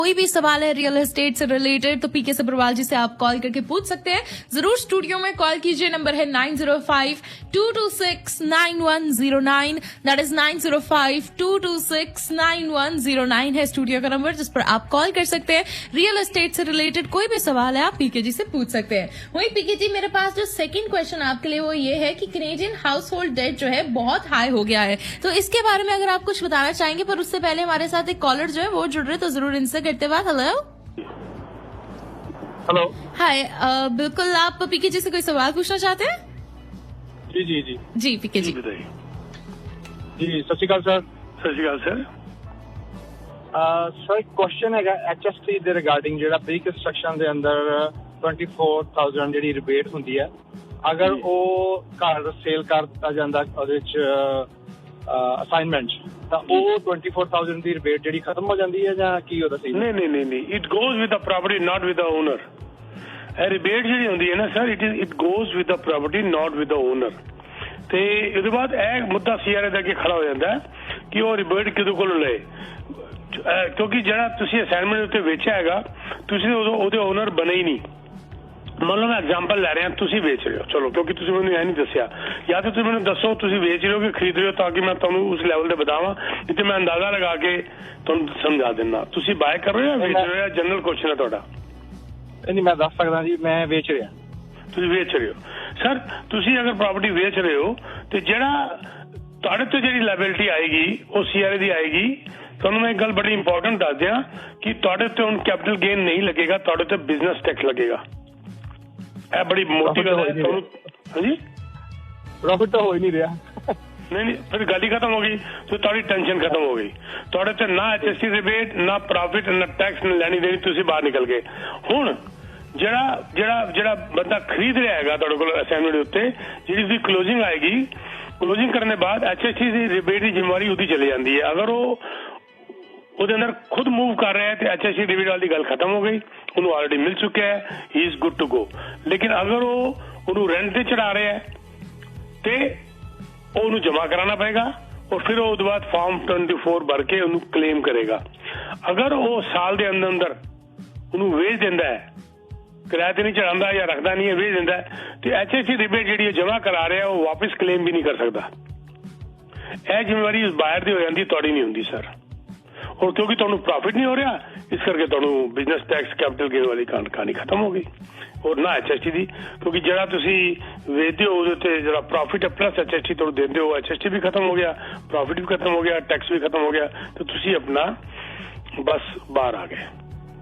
कोई भी सवाल है रियल एस्टेट से रिलेटेड तो पीके सब्रवाल जी से आप कॉल करके पूछ सकते हैं। जरूर स्टूडियो में कॉल कीजिए। नंबर है 9052269109। दैट इज 9052269109 है स्टूडियो का नंबर, जिस पर आप कॉल कर सकते हैं। रियल एस्टेट से रिलेटेड कोई भी सवाल है आप पीके जी से पूछ सकते हैं। वही पीके जी, मेरे पास जो सेकंड क्वेश्चन आपके लिए वो ये है कि कैनेडियन हाउस होल्ड डेट जो है बहुत हाई हो गया है, तो इसके बारे में अगर आप कुछ बताना चाहेंगे। पर उससे पहले हमारे साथ एक कॉलर जो है वो जुड़ रहे, तो जरूर इनसे करते बात। हेलो हाय, बिल्कुल आप पीके जी से कोई सवाल पूछना चाहते हैं? जी जी जी जी पीके जी बताइए। जी सत श्री अकाल सर। सत श्री अकाल सर। सर क्वेश्चन है HST ਦੇ ਰਿਗਾਰਡਿੰਗ ਜਿਹੜਾ ਪ੍ਰੀ ਕੰਸਟਰਕਸ਼ਨ ਦੇ ਅੰਦਰ 24,000 ਜਿਹੜੀ ਰਿਬੇਟ ਹੁੰਦੀ ਹੈ, ਅਗਰ ਉਹ ਘਰ ਸੇਲ ਕਰ ਦਿੱਤਾ ਜਾਂਦਾ ਉਹਦੇ ਵਿੱਚ ਅਸਾਈਨਮੈਂਟ ਤਾਂ ਉਹ 24,000 ਦੀ ਰਿਬੇਟ ਜਿਹੜੀ ਖਤਮ ਹੋ ਜਾਂਦੀ ਹੈ ਜਾਂ ਕੀ ਉਹਦਾ ਸਹੀ? ਨਹੀਂ it goes with the property not with the owner. ਇਹ ਰਿਬੇਟ ਜਿਹੜੀ ਹੁੰਦੀ ਹੈ ਨਾ sir, it goes with the property not with the owner. ਤੇ ਇਹਦੇ ਬਾਅਦ ਇਹ ਮੁੱਦਾ ਸੀਆਰਏ ਦਾ ਅੱਗੇ ਖੜਾ ਹੋ ਜਾਂਦਾ ਕਿ ਉਹ ਰਿਬੇਟ ਕਿਹਦੇ ਕੋਲੋਂ ਲਏ, ਕਿਉਂਕਿ ਜਿਹੜਾ ਤੁਸੀਂ ਅਸਾਈਨਮੈਂਟ ਉੱਤੇ ਵੇਚਿਆ ਹੈਗਾ ਤੁਸੀਂ ਉਹਦੇ ਓਨਰ ਬਣੇ ਹੀ ਨਹੀਂ। ਮੰਨ ਲਓ ਮੈਂ ਐਗਜ਼ਾਮਪਲ ਲੈ ਰਿਹਾ, ਤੁਸੀਂ ਵੇਚ ਰਹੇ ਹੋ, ਚਲੋ ਕਿਉਂਕਿ ਤੁਸੀਂ ਮੈਨੂੰ ਇਹ ਨਹੀਂ ਦੱਸਿਆ, ਜਾਂ ਤਾਂ ਤੁਸੀਂ ਮੈਨੂੰ ਦੱਸੋ ਤੁਸੀਂ ਵੇਚ ਰਹੇ ਹੋ ਕਿ ਖਰੀਦ ਰਹੇ ਹੋ, ਤਾਂ ਕਿ ਮੈਂ ਤੁਹਾਨੂੰ ਉਸ ਲੈਵਲ ਤੇ ਬਤਾਵਾਂ, ਜਿੱਥੇ ਮੈਂ ਅੰਦਾਜ਼ਾ ਲਗਾ ਕੇ ਤੁਹਾਨੂੰ ਸਮਝਾ ਦਿੰਦਾ। ਤੁਸੀਂ ਬਾਏ ਕਰ ਰਹੇ ਹੋ ਜਾਂ ਵੇਚ ਰਹੇ ਹੋ, ਜਾਂ ਜਨਰਲ ਕੁਐਸਚਨ ਹੈ ਤੁਹਾਡਾ? ਨਹੀਂ ਮੈਂ ਦੱਸ ਸਕਦਾ ਜੀ, ਮੈਂ ਵੇਚ ਰਿਹਾ। ਤੁਸੀਂ ਵੇਚ ਰਹੇ ਹੋ ਸਰ। ਤੁਸੀਂ ਅਗਰ ਪ੍ਰਾਪਰਟੀ ਵੇਚ ਰਹੇ ਹੋ ਤੇ ਜਿਹੜਾ ਤੁਹਾਡੇ ਤੇ ਜਿਹੜੀ ਲਾਇਬਿਲਿਟੀ ਆਏਗੀ ਉਹ ਸੀਆਰਏ ਦੀ ਆਏਗੀ। ਤੁਹਾਨੂੰ ਮੈਂ ਇੱਕ ਗੱਲ ਬੜੀ ਇੰਪੋਰਟੈਂਟ ਦੱਸ ਦਿਆਂ ਕਿ ਤੁਹਾਡੇ ਤੇ ਹੁਣ ਕੈਪੀਟਲ ਗੇਨ ਨਹੀਂ ਲੱਗੇਗਾ, ਤੁਹਾਡੇ ਤੇ ਬਿਜ਼ਨਸ ਟੈਕਸ ਲੱਗੇਗਾ। ਇਹ ਬੜੀ ਮੋਟੀ ਗੱਲ ਹੈ ਤੁਹਾਨੂੰ। ਹਾਂਜੀ ਪ੍ਰੋਫਿਟ ਤਾਂ ਹੋ ਹੀ ਨਹੀਂ ਰਿਹਾ। ਨਹੀਂ ਫਿਰ ਗੱਲ ਹੀ ਖਤਮ ਹੋ ਗਈ, ਤੇ ਤੁਹਾਡੀ ਟੈਨਸ਼ਨ ਖਤਮ ਹੋ ਗਈ। ਤੁਹਾਡੇ ਤੇ ਨਾ HST ਰਿਬੇਟ, ਨਾ ਪ੍ਰੋਫਿਟ, ਨਾ ਟੈਕਸ, ਨਾ ਲੈਣੀ ਦੇਣੀ, ਤੁਸੀਂ ਬਾਹਰ ਨਿਕਲ ਗਏ। ਹੁਣ ਜਿਹੜਾ ਬੰਦਾ ਖਰੀਦ ਰਿਹਾ ਹੈਗਾ ਤੁਹਾਡੇ ਕੋਲ ਅਸਾਈਨਮੈਂਟ ਉੱਤੇ, ਜਿਹੜੀ ਉਹਦੀ ਕਲੋਜ਼ਿੰਗ ਆਏਗੀ, ਕਲੋਜ਼ਿੰਗ ਕਰਨ ਦੇ ਬਾਅਦ HST ਦੀ ਰਿਬੇਟ ਦੀ ਜ਼ਿੰਮੇਵਾਰੀ ਉਹਦੀ ਚਲੀ ਜਾਂਦੀ ਹੈ। ਅਗਰ ਉਹ ਉਹਦੇ ਅੰਦਰ ਖੁਦ ਮੂਵ ਕਰ ਰਿਹਾ ਹੈ ਤੇ HST ਰਿਬੇਟ ਵਾਲੀ ਗੱਲ ਖਤਮ ਹੋ ਗਈ, ਉਹਨੂੰ ਆਲਰੇਡੀ ਮਿਲ ਚੁੱਕਿਆ ਹੈ, he is good to go. ਲੇਕਿਨ ਅਗਰ ਉਹ ਉਹਨੂੰ ਰੈਂਟ ਤੇ ਚੜਾ ਰਿਹਾ ਹੈ ਤੇ ਉਹਨੂੰ ਜਮ੍ਹਾਂ ਕਰਾਉਣਾ ਪਏਗਾ, ਔਰ ਫਿਰ ਉਹਦੇ ਬਾਅਦ ਫਾਰਮ 24 ਭਰ ਕੇ ਉਹਨੂੰ ਕਲੇਮ ਕਰੇਗਾ। ਅਗਰ ਉਹ ਸਾਲ ਦੇ ਅੰਦਰ ਉਹਨੂੰ ਵੇਚ ਦਿੰਦਾ ਹੈ, ਕਿਰਾਏ ਤੇ ਨਹੀਂ ਚੜਾਉਂਦਾ ਜਾਂ ਰੱਖਦਾ ਨਹੀਂ ਹੈ, ਵੇਚ ਦਿੰਦਾ ਹੈ, ਤੇ HST ਰਿਬੇਟ ਜਿਹੜੀ ਜਮ੍ਹਾਂ ਕਰਾ ਰਿਹਾ ਉਹ ਵਾਪਸ ਕਲੇਮ ਵੀ ਨਹੀਂ ਕਰ ਸਕਦਾ। ਇਹ ਜ਼ਿੰਮੇਵਾਰੀ ਉਸ ਬਾਇਰ ਦੀ ਹੋ ਜਾਂਦੀ, ਤੁਹਾਡੀ ਨਹੀਂ ਹੁੰਦੀ ਸਰ। ਔਰ ਕਿਉਂਕਿ ਤੁਹਾਨੂੰ ਪ੍ਰੋਫਿਟ ਨਹੀਂ ਹੋ ਰਿਹਾ, ਇਸ ਕਰਕੇ ਤੁਹਾਨੂੰ ਬਿਜ਼ਨਸ ਟੈਕਸ, ਕੈਪੀਟਲ ਗੇਨ ਵਾਲੀ ਕਹਾਣੀ ਖਤਮ ਹੋ ਗਈ, ਔਰ ਨਾ HST ਦੀ। ਕਿਉਂਕਿ ਜਿਹੜਾ ਤੁਸੀਂ ਵੇਚਦੇ ਹੋ ਉਹਦੇ ਉੱਤੇ ਜਿਹੜਾ ਪ੍ਰੋਫਿਟ ਹੈ ਪਲੱਸ HST ਤੁਹਾਨੂੰ ਦਿੰਦੇ ਹੋ, HST ਵੀ ਖਤਮ ਹੋ ਗਿਆ, ਪ੍ਰੋਫਿਟ ਵੀ ਖਤਮ ਹੋ ਗਿਆ, ਟੈਕਸ ਵੀ ਖਤਮ ਹੋ ਗਿਆ, ਤੇ ਤੁਸੀਂ ਆਪਣਾ ਬਸ ਬਾਹਰ ਆ ਗਏ।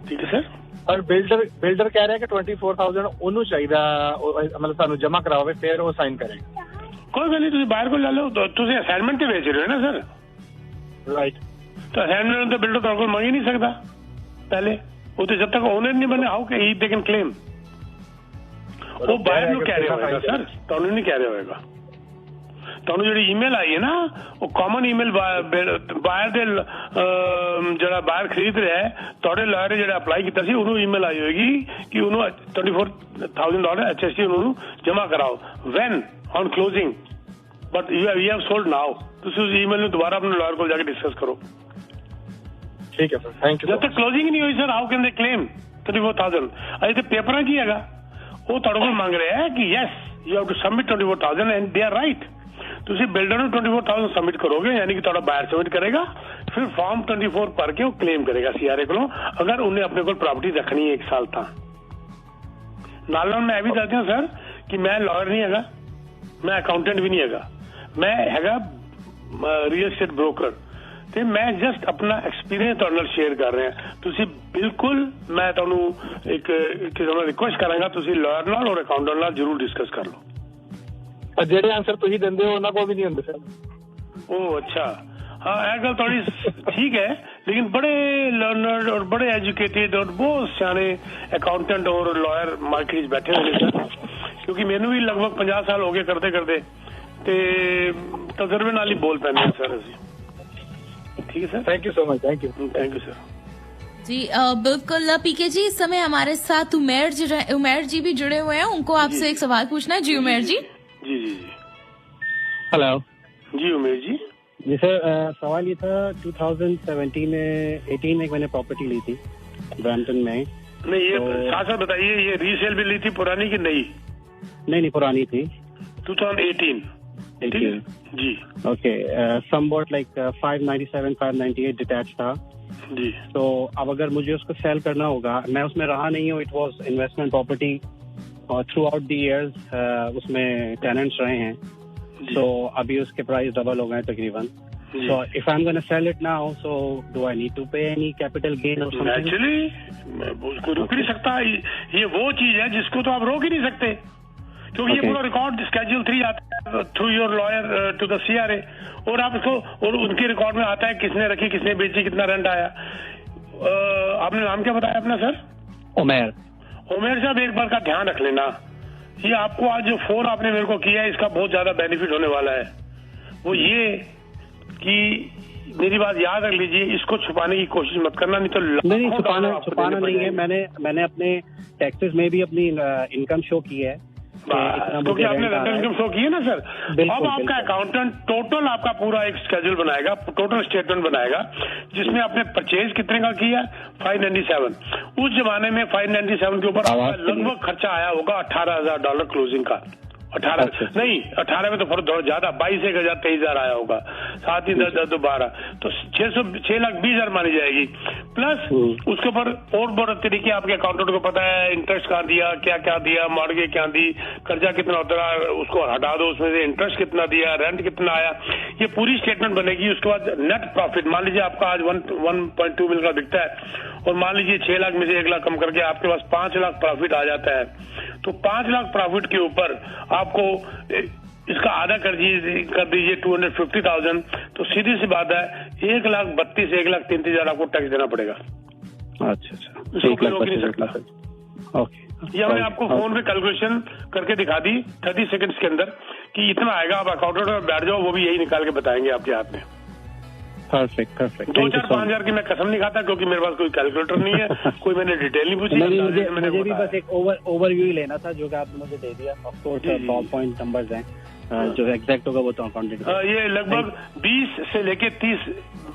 ਠੀਕ ਹੈ ਸਰ। ਪਰ ਬਿਲਡਰ ਕਹਿ ਰਿਹਾ ਕਿ 24,000 ਉਹਨੂੰ ਚਾਹੀਦਾ, ਮਤਲਬ ਸਾਨੂੰ ਜਮ੍ਹਾਂ ਕਰਾਵੇ ਫਿਰ ਉਹ ਸਾਈਨ ਕਰੇਗਾ। ਕੋਈ ਗੱਲ ਨਹੀਂ, ਤੁਸੀਂ ਬਾਹਰ ਕੋਲ ਲੈ ਲਓ, ਤੁਸੀਂ ਅਸਾਈਨਮੈਂਟ ਤੇ ਵੇਚ ਰਹੇ ਹੋ ਨਾ ਸਰ। ਰਾਈਟ। ਤਾਂ ਅਸਾਈਨਮੈਂਟ ਤੇ ਬਿਲਡਰ ਤੁਹਾਡੇ ਕੋਲ ਮੰਗ ਹੀ ਨਹੀਂ ਸਕਦਾ ਪਹਿਲੇ, ਉਹ ਤੇ ਜਦ ਤੱਕ ਓਨਰ ਨਹੀਂ ਬਣੇ, ਹਾਊ ਕਿ ਦੇ ਕੈਨ ਕਲੇਮ। ਉਹ ਬਾਹਰ ਨੂੰ ਕਹਿ ਰਿਹਾ ਹੋਏਗਾ ਸਰ, ਤੁਹਾਨੂੰ ਨਹੀਂ ਕਹਿ ਰਿਹਾ ਹੋਏਗਾ। ਤੁਹਾਨੂੰ ਜਿਹੜੀ ਈਮੇਲ ਆਈ ਹੈ ਨਾ, ਉਹ ਕਾਮਨ ਈਮੇਲ ਬਾਹਰ ਦੇ ਜਿਹੜਾ ਬਾਹਰ ਖਰੀਦ ਰਿਹਾ ਹੈ, ਤੁਹਾਡੇ ਲਾਇਰ ਜਿਹੜਾ ਅਪਲਾਈ ਕੀਤਾ ਸੀ ਉਹਨੂੰ ਈਮੇਲ ਆਈ ਹੋਏਗੀ ਕਿ ਉਹਨੂੰ $24,000 HST ਉਹਨੂੰ ਜਮ੍ਹਾਂ ਕਰਾਓ when on closing, but you have sold now. ਤੁਸੀਂ ਉਸ ਈਮੇਲ ਨੂੰ ਦੁਬਾਰਾ ਆਪਣੇ ਲਾਇਰ ਕੋਲ ਜਾ ਕੇ ਡਿਸਕਸ ਕਰੋ। ਠੀਕ ਹੈ ਸਰ, ਥੈਂਕ ਯੂ। ਜਦ ਤੱਕ ਕਲੋਜ਼ਿੰਗ ਹੀ ਨਹੀਂ ਹੋਈ ਸਰ, ਹਾਊ ਕੈਨ ਦੇ ਕਲੇਮ 24,000? ਅਜੇ ਤੇ ਪੇਪਰਾਂ 'ਚ ਹੀ ਹੈਗਾ, ਉਹ ਤੁਹਾਡੇ ਕੋਲ ਮੰਗ ਰਿਹਾ ਹੈ ਕਿ yes you have to submit 24,000 and they are right. ਤੁਸੀਂ ਬਿਲਡਰ ਨੂੰ 24,000 ਸਬਮਿਟ ਕਰੋਗੇ, ਯਾਨੀ ਕਿ ਤੁਹਾਡਾ ਬਾਇਰ ਸਬਮਿਟ ਕਰੇਗਾ, ਫਿਰ ਫਾਰਮ 24 ਭਰ ਕੇ ਉਹ ਕਲੇਮ ਕਰੇਗਾ ਸੀਆਰਏ ਕੋਲੋਂ, ਅਗਰ ਉਹਨੇ ਆਪਣੇ ਕੋਲ ਪ੍ਰਾਪਰਟੀ ਰੱਖਣੀ ਹੈ 1 ਸਾਲ ਤਾਂ। ਨਾਲ ਮੈਂ ਇਹ ਵੀ ਦੱਸ ਦਿਆਂ ਸਰ ਕਿ ਮੈਂ ਲਾਇਰ ਨਹੀਂ ਹੈਗਾ, ਮੈਂ ਅਕਾਊਂਟੈਂਟ ਵੀ ਨਹੀਂ ਹੈਗਾ, ਮੈਂ ਹੈਗਾ ਰੀਅਲ estate ਬ੍ਰੋਕਰ, ਤੇ ਮੈਂ ਜਸਟ ਆਪਣਾ ਐਕਸਪੀਰੀਅੰਸ ਤੁਹਾਡੇ ਨਾਲ ਸ਼ੇਅਰ ਕਰ ਰਿਹਾ। ਤੁਸੀਂ ਬਿਲਕੁਲ, ਮੈਂ ਤੁਹਾਨੂੰ ਇੱਕ ਰਿਕੁਐਸਟ ਕਰਾਂਗਾ, ਤੁਸੀਂ ਲਾਇਰ ਨਾਲ ਔਰ ਅਕਾਊਂਟੈਂਟ ਨਾਲ ਜ਼ਰੂਰ ਡਿਸਕਸ ਕਰ ਲਓ। ਜਿਹੜੇ ਆਨਸਰ ਤੁਸੀਂ ਦਿੰਦੇ ਹੋ ਉਹਨਾਂ ਕੋਲ ਵੀ ਨਹੀਂ ਹੁੰਦੇ ਸਰ। ਉਹ ਅੱਛਾ, ਹਾਂ ਇਹ ਗੱਲ ਤੁਹਾਡੀ ਠੀਕ ਹੈ, ਲੇਕਿਨ ਬੜੇ ਲਰਨਰਡ ਔਰ ਬੜੇ ਐਜੂਕੇਟਿਡ ਔਰ ਬਹੁਤ ਸਿਆਣੇ ਅਕਾਊਂਟੈਂਟ ਔਰ ਲਾਇਰ ਮਾਰਕੀਟ 'ਚ ਬੈਠੇ ਹੋਏ ਨੇ ਸਰ, ਕਿਉਂਕਿ ਮੈਨੂੰ ਵੀ ਲਗਭਗ 50 ਸਾਲ ਹੋ ਗਏ ਕਰਦੇ ਤੇ ਤਜਰਬੇ ਨਾਲ ਹੀ ਬੋਲ ਪੈਂਦੇ हैं सर ਅਸੀਂ। ठीक है sir, thank you so much. Thank you sir. जी बिल्कुल पीके जी, इस समय हमारे साथ उमेर जी भी जुड़े हुए हैं, उनको आपसे एक सवाल पूछना है। जी उमेर जी। जी हेलो जी उमेर जी। जी सर, सवाल ये था 2017 में 18 में मैंने प्रॉपर्टी ली थी, ब्रैम्पटन में। नहीं, ये साथ बताइए, ये रीसेल भी ली थी पुरानी की नई? नहीं, पुरानी थी। 2018 जी। ओके, समवॉट लाइक 597 598 डिटैच था जी। तो अब अगर मुझे उसको सेल करना होगा, मैं उसमें रहा नहीं हूँ, इट वाज इन्वेस्टमेंट प्रॉपर्टी और थ्रू आउट द इयर्स उसमें टेनेंट्स रहे हैं, तो अभी उसके प्राइस डबल हो गए तकरीबन। So if I'm going to sell it now, so do I need to pay any capital gain or something? Actually, उसको रोक नहीं सकता। ये वो चीज है जिसको तो आप रोक ही नहीं सकते, क्योंकि ये पूरा रिकॉर्ड स्केड्यूल 3 आता है through your lawyer to the CRA, और आप इसको, और उनके रिकॉर्ड में आता है किसने रखी, किसने बेची, कितना रेंट आया। आपने नाम क्या बताया अपना सर? उमेर। उमेर साहब, एक बार का ध्यान रख लेना, ये आपको आज जो फोन आपने मेरे को किया है इसका बहुत ज्यादा बेनिफिट होने वाला है। वो ये कि मेरी बात याद रख लीजिए, इसको छुपाने की कोशिश मत करना, नहीं तो नहीं, छुपाना नहीं है। मैंने अपने टैक्सेस में भी अपनी इनकम शो की है, क्योंकि आपने रेंटल इनकम शो की है ना सर। अब आपका अकाउंटेंट टोटल आपका पूरा एक स्केड्यूल बनाएगा, टोटल स्टेटमेंट बनाएगा, जिसमें आपने परचेज कितने का किया, 597। उस जमाने में 597 के ऊपर आपका लगभग खर्चा आया होगा $18,000 क्लोजिंग का। 18 में तो फर्क थोड़ा ज्यादा, 22,000 23,000 आया होगा, साथ ही 10 12, तो 6,20,000 मानी जाएगी। प्लस उसके ऊपर और बहुत तरीके आपके अकाउंटेंट को पता है, इंटरेस्ट कहाँ दिया, क्या क्या दिया, मॉर्गेज क्या दी, कर्जा कितना उतरा, उसको हटा दो, उसमें से इंटरेस्ट कितना दिया, रेंट कितना आया, ये पूरी स्टेटमेंट बनेगी। उसके बाद नेट प्रॉफिट, मान लीजिए आपका आज 1.2 मिल का बिकता है, और मान लीजिए 6 लाख में से 1 लाख कम करके आपके पास 5 लाख प्रॉफिट आ जाता है, तो 5 लाख प्रॉफिट के ऊपर आपको इसका आधा कर दीजिए 250,000, तो सीधी सी बात है 1,32,000 1,33,000 आपको टैक्स देना पड़ेगा। अच्छा, इसको कोई रोक नहीं सकता। ओके, ये मैंने आपको फोन पे कैलकुलेशन करके दिखा दी 30 सेकंड्स के अंदर कि इतना आएगा। आप अकाउंटेंट में बैठ जाओ, वो भी यही निकाल के बताएंगे आपके हाथ में। परफेक्ट। 2-4-5,000 की मैं कसम नहीं खाता, क्योंकि मेरे पास कोई कैलकुलेटर नहीं है, कोई मैंने डिटेल नहीं पूछी। मुझे भी बस एक ओवरव्यू ही लेना था, जो कि आपने मुझे दे दिया। Of course top point numbers हैं, जो एग्जैक्ट होगा वो तो अकाउंटेंट। ये लगभग 20 से लेके 30,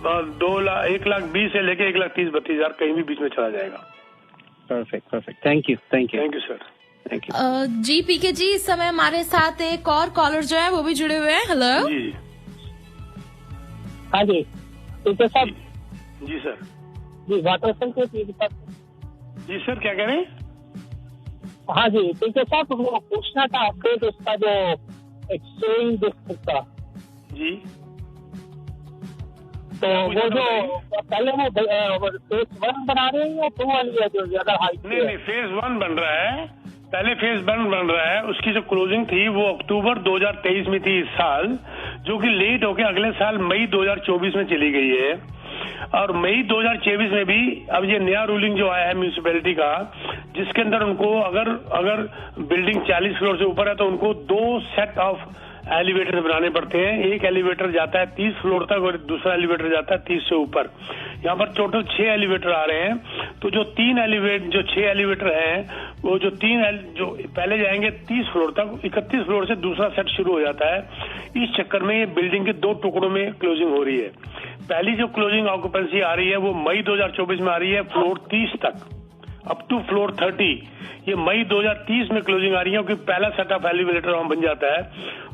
1,20,000 से लेके 1,30,000-32,000 कहीं भी बीच में चला जाएगा। Perfect. Thank you sir. Thank you जी। पीके जी, इस समय हमारे साथ एक और कॉलर जो है वो भी जुड़े हुए हैं। हेलो जी। हाँ जी, तो सर। जी सर। जी, वाटरसन के जी सर, क्या कह रहे हैं? हाँ जी, ठीक है सर, वो पूछना था अपडेट उसका जो एक्सचेंज का जी। तो वो जो पहले वो फेज 1 बना रहे हैं या 2 वाली है जो ज्यादा हाई? नहीं, फेज 1 बन रहा है, पहले फेज 1 बन रहा है। उसकी जो क्लोजिंग थी वो अक्टूबर 2023 में थी इस साल, जो कि लेट होके अगले साल मई 2024 में चली गई है। और मई 2024 में भी अब ये नया रूलिंग जो आया है म्यूनिसिपैलिटी का, जिसके अंदर उनको अगर बिल्डिंग 40 फ्लोर से ऊपर है तो उनको 2 सेट ऑफ एलिवेटर बनाने पड़ते हैं। एक एलिवेटर जाता है 30 फ्लोर तक और दूसरा एलिवेटर जाता है 30 से ऊपर। यहाँ पर टोटल 6 एलिवेटर आ रहे हैं। तो जो 6 एलिवेटर हैं, वो जो पहले जाएंगे 30 फ्लोर तक, 31 फ्लोर से दूसरा सेट शुरू हो जाता है। इस चक्कर में ये बिल्डिंग के 2 टुकड़ों में क्लोजिंग हो रही है। पहली जो क्लोजिंग ऑक्यूपेंसी आ रही है वो मई 2024 में आ रही है फ्लोर 30 तक, अप टू फ्लोर 30। ये मई 2030 में क्लोजिंग आ रही है, क्योंकि पहला सेट ऑफ एलिवेटर वहां बन जाता है।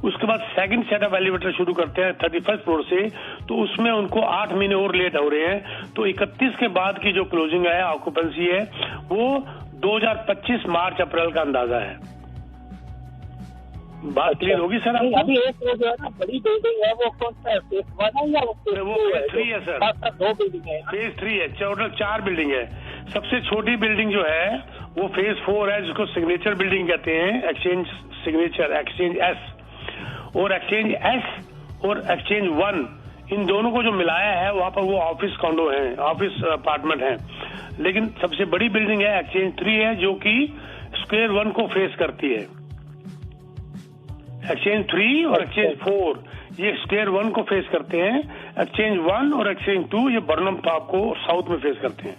उसके बाद सेकंड सेट ऑफ एलिवेटर शुरू करते हैं 31st फ्लोर से, तो उसमें उनको 8 महीने और लेट हो रहे हैं। तो 31 के बाद की जो क्लोजिंग है, ऑक्यूपेंसी है, वो 2025 मार्च अप्रैल का अंदाजा है। बात क्लियर होगी सर? अभी एक वो जो है ना बड़ी बिल्डिंग है, वो कौन सा है, फेज 1 है या वो फेज 3 है सर? 2 बिल्डिंग है। फेज 3 है, टोटल 4 बिल्डिंग है। सबसे छोटी बिल्डिंग जो है वो फेज 4 है, जिसको सिग्नेचर बिल्डिंग कहते हैं, एक्सचेंज सिग्नेचर, एक्सचेंज एस। और एक्सचेंज एस और एक्सचेंज 1, इन दोनों को जो मिलाया है वहां पर वो ऑफिस कॉन्डो है, ऑफिस अपार्टमेंट है। लेकिन सबसे बड़ी बिल्डिंग है एक्सचेंज 3 है, जो कि स्क्वायर 1 को फेस करती है। एक्सचेंज 3 और एक्सचेंज 4 ये स्क्वायर 1 को फेस करते हैं। एक्सचेंज 1 और एक्सचेंज 2 ये बर्नम टॉप को साउथ में फेस करते हैं।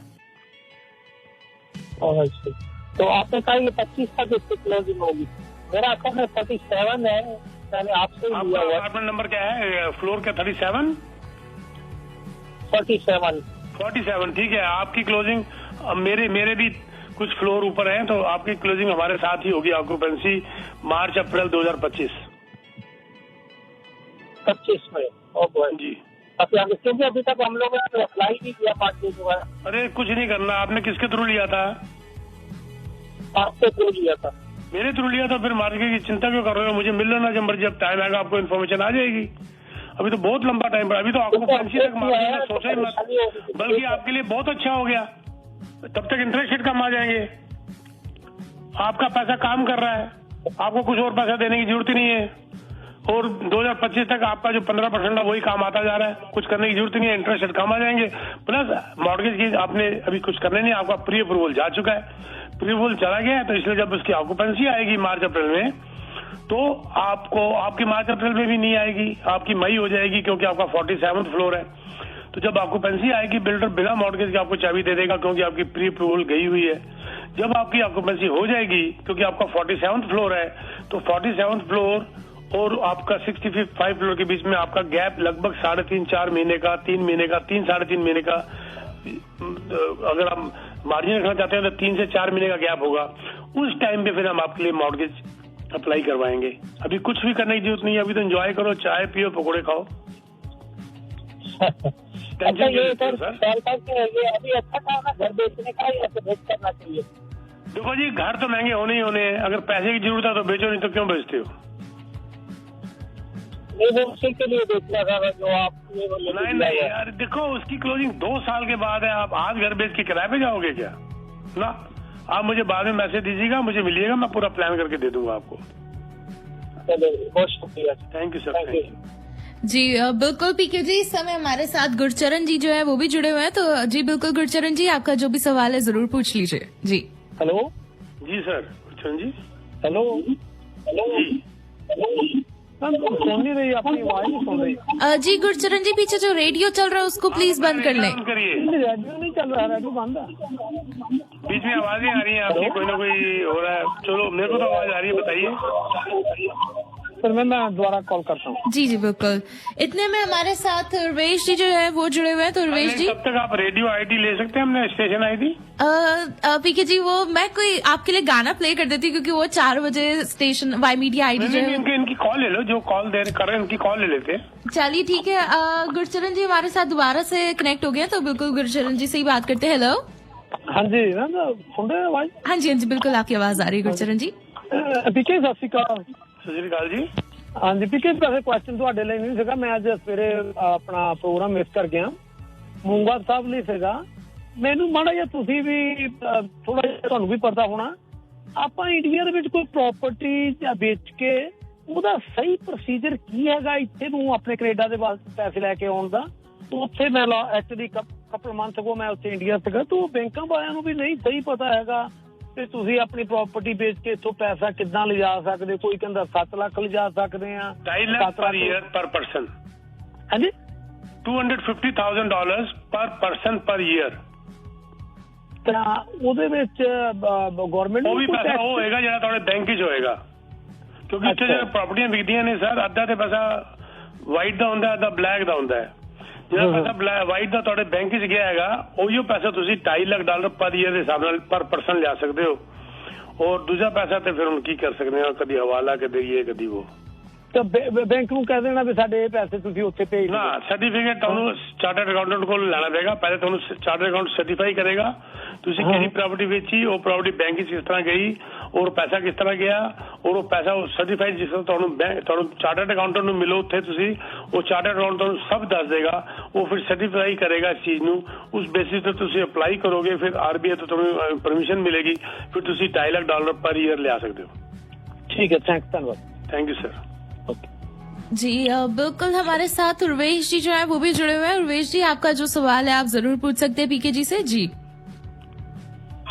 तो आपने कहा ये 25 तक इसकी क्लोजिंग होगी। मेरा अकाउंट में 37 है, मैंने आपसे लिया हुआ। अपार्टमेंट नंबर क्या है? फ्लोर का 37 47। 47 ठीक है। आपकी क्लोजिंग अब मेरे भी कुछ फ्लोर ऊपर हैं, तो आपकी क्लोजिंग हमारे साथ ही होगी। ऑक्यूपेंसी मार्च अप्रैल 2025 में। ओके जी। क्योंकि अभी तक हम लोगों ने अप्लाई नहीं किया मार्केट दोबारा। अरे कुछ नहीं करना, आपने किसके थ्रू लिया था? आपके थ्रू लिया था। मेरे थ्रू लिया था, फिर मार्केट की चिंता क्यों कर रहे हो? मुझे मिल लेना जब मर्जी, जब टाइम आएगा आपको इन्फॉर्मेशन आ जाएगी। अभी तो बहुत लंबा टाइम पड़ा, अभी तो आपको ऑक्यूपेंसी तक मार्केट में सोचा ही मत, बल्कि आपके लिए बहुत अच्छा हो गया। तब तक इंटरेस्ट रेट कम आ जाएंगे, आपका पैसा काम कर रहा है, आपको कुछ और पैसा देने की जरूरत ही नहीं है। और 2025 तक आपका जो 15% है वही काम आता जा रहा है, कुछ करने की जरूरत नहीं है, इंटरेस्ट रेट कम आ जाएंगे। प्लस मॉर्गेज की आपने अभी कुछ करने नहीं, आपका प्री अप्रूवल जा चुका है, प्री अप्रूवल चला गया है, तो इसलिए जब उसकी ऑक्यूपेंसी आएगी मार्च अप्रैल में, तो आपको आपकी मार्च अप्रैल में भी नहीं आएगी, आपकी मई हो जाएगी, क्योंकि आपका 47th फ्लोर है। तो जब ऑक्यूपेंसी आएगी, बिल्डर बिना मॉर्गेज के आपको चाबी दे देगा, क्योंकि आपकी प्री अप्रूवल गई हुई है। जब आपकी ऑक्यूपेंसी हो जाएगी, क्योंकि आपका 47th फ्लोर है, तो 47th फ्लोर और आपका 65 फ्लोर के बीच में आपका गैप लगभग 3.5-4 महीने का, 3 महीने का, 3-3.5 महीने का, अगर आप मार्जिन रखना चाहते हैं तो 3 से 4 महीने का गैप होगा। उस टाइम पे फिर हम आपके लिए मॉर्गेज अप्लाई करवाएंगे। अभी कुछ भी करने की जरूरत नहीं है, अभी तो एंजॉय करो, चाय पियो, पकौड़े खाओ। अच्छा, ये अभी अच्छा काम है घर बेचने का, या फिर करना चाहिए? देखो जी, घर तो महंगे होने ही होने हैं, अगर पैसे की जरूरत है तो बेचो, नहीं तो क्यों बेचते हो? उसी के लिए बेचना था जो आप नहीं यार, देखो उसकी क्लोजिंग 2 साल के बाद है। आप आज घर बेच के किराए पे जाओगे क्या? ना, आप मुझे बाद में मैसेज दीजिएगा, मुझे मिलिएगा, मैं पूरा प्लान करके दे दूंगा आपको। बहुत शुक्रिया, thank you sir, thank you जी। बिल्कुल पीके जी, इस समय हमारे साथ गुरचरण जी जो है वो भी जुड़े हुए हैं, तो जी बिल्कुल गुरचरण जी, आपका जो भी सवाल है जरूर पूछ लीजिए जी। हेलो जी सर, गुरचरण जी। हेलो जी, सुन नहीं रही, अपनी आवाज नहीं सुन रही। जी गुरचरण जी, पीछे जो रेडियो चल रहा है उसको प्लीज बंद कर लें। रेडियो नहीं चल रहा, रेडियो बंद है। बीच में आवाजें आ रही हैं आपकी, कोई ना कोई हो रहा है। चलो मेरे को तो आवाज आ रही है, बताइए। फिर मैं दोबारा कॉल करता हूँ। जी जी बिल्कुल। इतने में हमारे साथ उर्वेश जी जो है वो जुड़े हुए हैं, तो उर्वेश जी तब तक आप रेडियो आईडी ले सकते हैं, हमने स्टेशन आईडी। पीके जी, वो मैं कोई आपके लिए गाना प्ले कर देती हूँ, क्योंकि वो 4 बजे स्टेशन वाई मीडिया आईडी जो है। इनकी कॉल ले लो, जो कॉल कर रहे हैं उनकी कॉल ले लेते हैं। चलिए ठीक है। गुरचरण जी हमारे साथ दोबारा से कनेक्ट हो गए, तो बिल्कुल गुरचरण जी से ही बात करते हैं। हेलो। हाँ जी, सुन रहे आवाज? हाँ जी बिल्कुल, आपकी आवाज आ रही है गुरचरण जी। पीके सत श्री अकाल। सत श्री अकाल जी। हाँ जी पीके, वैसे क्वेश्चन ਤੁਹਾਡੇ ਲਈ ਨਹੀਂ ਸੀਗਾ, ਮੈਂ ਅੱਜ ਸਵੇਰੇ ਆਪਣਾ ਪ੍ਰੋਗਰਾਮ ਮਿਸ ਕਰ ਗਿਆ, ਮੂੰਗਾ ਸਾਹਿਬ ਲਈ ਸੀਗਾ। ਮੈਨੂੰ ਮਾੜਾ ਜਿਹਾ ਤੁਸੀਂ ਵੀ ਥੋੜਾ ਜਿਹਾ ਤੁਹਾਨੂੰ ਵੀ ਪਤਾ ਹੋਣਾ, ਆਪਾਂ ਇੰਡੀਆ ਦੇ ਵਿੱਚ ਕੋਈ ਪ੍ਰਾਪਰਟੀ ਜਾਂ ਵੇਚ ਕੇ ਉਹਦਾ ਸਹੀ ਪ੍ਰੋਸੀਜਰ ਕੀ ਹੈਗਾ ਇੱਥੇ ਨੂੰ ਆਪਣੇ ਕੈਨੇਡਾ ਦੇ ਵਾਸਤੇ ਪੈਸੇ ਲੈ ਕੇ ਆਉਣ ਦਾ? ਉੱਥੇ ਮੈਂ ਐਕਚੁਅਲੀ ਕਪਲ ਮੰਥ ਅਗੋ ਮੈਂ ਉੱਥੇ ਇੰਡੀਆ ਸੀਗਾ, ਤਾਂ ਬੈਂਕਾਂ ਵਾਲਿਆਂ ਨੂੰ ਵੀ ਨਹੀਂ ਸਹੀ ਪਤਾ ਹੈਗਾ ਤੇ ਤੁਸੀਂ ਆਪਣੀ ਪ੍ਰਾਪਰਟੀ ਵੇਚ ਕੇ ਇੱਥੋਂ ਪੈਸਾ ਕਿੱਦਾਂ ਲਿਜਾ ਸਕਦੇ? ਕੋਈ ਕਹਿੰਦਾ 7 ਲੱਖ ਲਿਜਾ ਸਕਦੇ ਆ, 2.5 ਲੱਖ ਪਰ ईयर पर पर्सन। ਹਾਂਜੀ, $250,000 पर पर्सन पर ईयर। ਤਾਂ ਉਹਦੇ ਵਿੱਚ ਗਵਰਨਮੈਂਟ ਉਹ ਵੀ ਪੈਸਾ ਉਹ ਹੋਏਗਾ ਜਿਹੜਾ ਤੁਹਾਡੇ ਬੈਂਕ 'ਚ ਹੋਏਗਾ, ਕਿਉਂਕਿ ਇੱਥੇ ਜਿਹੜੇ ਪ੍ਰਾਪਰਟੀਆਂ ਵਿਕਦੀਆਂ ਨੇ ਸਰ, ਅੱਧਾ ਤੇ ਪੈਸਾ ਵਾਈਟ ਦਾ ਹੁੰਦਾ, ਅੱਧਾ ਬਲੈਕ ਦਾ ਹੁੰਦਾ ਹੈ। ਜਿਹੜਾ ਪੈਸਾ ਵਾਈਟ ਦਾ ਤੁਹਾਡੇ ਬੈਂਕ 'ਚ ਗਿਆ ਹੈਗਾ, ਉਹੀਓ ਪੈਸਾ ਤੁਸੀਂ $2.5 ਲੱਖ ਪਰ ਈਅਰ ਦੇ ਹਿਸਾਬ ਨਾਲ ਪਰ ਪਰਸਨ ਲਿਆ ਸਕਦੇ ਹੋ। ਔਰ ਦੂਜਾ ਪੈਸਾ ਤੇ ਫਿਰ ਹੁਣ ਕੀ ਕਰ ਸਕਦੇ ਹਾਂ, ਕਦੀ ਹਵਾਲਾ ਕਦੇ ਇਹ ਕਦੀ ਉਹ। ਤਾਂ ਬੈਂਕ ਨੂੰ ਕਹਿ ਦੇਣਾ ਵੀ ਸਾਡੇ ਇਹ ਪੈਸੇ ਤੁਸੀਂ ਉੱਥੇ ਭੇਜ ਦਿਓ। ਨਾ, ਸਰਟੀਫਿਕੇਟ ਤੁਹਾਨੂੰ ਚਾਰਟਰਡ ਅਕਾਊਂਟੈਂਟ ਕੋਲ ਲੈਣਾ ਪਏਗਾ। ਪਹਿਲੇ ਤੁਹਾਨੂੰ ਚਾਰਟਰਡ ਅਕਾਊਂਟ ਸਰਟੀਫਾਈ ਕਰੇਗਾ ਤੁਸੀਂ ਕਿਹੜੀ ਪ੍ਰਾਪਰਟੀ ਵੇਚੀ, ਉਹ ਪ੍ਰਾਪਰਟੀ ਬੈਂਕ 'ਚ ਕਿਸ ਤਰ੍ਹਾਂ ਗਈ, ਔਰ ਪੈਸਾ ਕਿਸ ਤਰ੍ਹਾਂ ਗਿਆ, ਔਰ ਉਹ ਪੈਸਾ ਸਰਟੀਫਾਈਡ ਜਿਸ ਤਰ੍ਹਾਂ ਤੁਹਾਨੂੰ ਚਾਰਟਰਡ ਅਕਾਊਂਟੈਂਟ ਨੂੰ ਮਿਲੋ ਉੱਥੇ ਤੁਸੀਂ, ਉਹ ਚਾਰਟਰਡ ਅਕਾਊਂਟੈਂਟ ਤੁਹਾਨੂੰ ਸਭ ਦੱਸ ਦੇਗਾ। ਉਹ ਫਿਰ ਸਰਟੀਫਾਈ ਕਰੇਗਾ ਇਸ ਚੀਜ਼ ਨੂੰ, ਉਸ ਬੇਸਿਸ ਤੇ ਤੁਸੀਂ ਅਪਲਾਈ ਕਰੋਗੇ, ਫਿਰ RBI ਤੋਂ ਤੁਹਾਨੂੰ ਪਰਮਿਸ਼ਨ ਮਿਲੇਗੀ, ਫਿਰ ਤੁਸੀਂ $2.5 ਲੱਖ ਪਰ ਈਅਰ ਲਿਆ ਸਕਦੇ ਹੋ। ਠੀਕ ਹੈ, ਧੰਨਵਾਦ। Thank you sir. जी बिल्कुल, हमारे साथ उर्वेश जी जो है वो भी जुड़े हुए हैं। उर्वेश जी, आपका जो सवाल है आप जरूर पूछ सकते हैं पीके जी से। जी